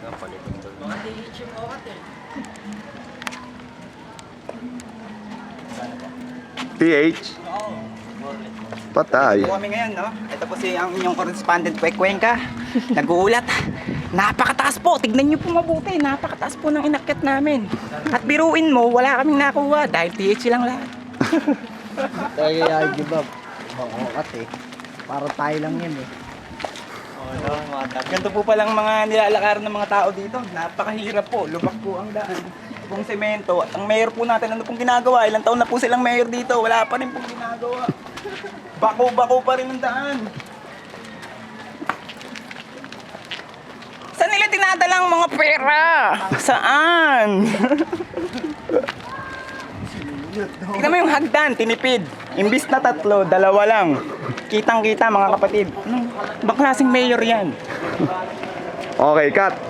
Mga DH yung okat eh. PH? Patay. Ito kami ngayon, no? Ito po si ang inyong correspondent, Kwek-Kwenka. Nag-uulat. Napakataas po. Tignan nyo po mabuti. Napakataas po ng inakyat namin. At biruin mo, wala kaming nakuha dahil TH lang lahat. Kaya give up. Okat eh. Para tayo lang yan eh. Ganito po palang mga nilalakaran ng mga tao dito. Napakahirap po. Lubak po ang daan. Pong semento. At ang mayor po natin, ano pong ginagawa? Ilang taon na po silang mayor dito. Wala pa rin pong ginagawa. Bako-bako pa rin ang daan. Saan nila dinadala ang mga pera? Saan? Tignan mo yung hagdan, tinipid. Imbis na 3, 2 lang. Kitang-kita mga kapatid. Anong baklaseng mayor yan? Okay, cut.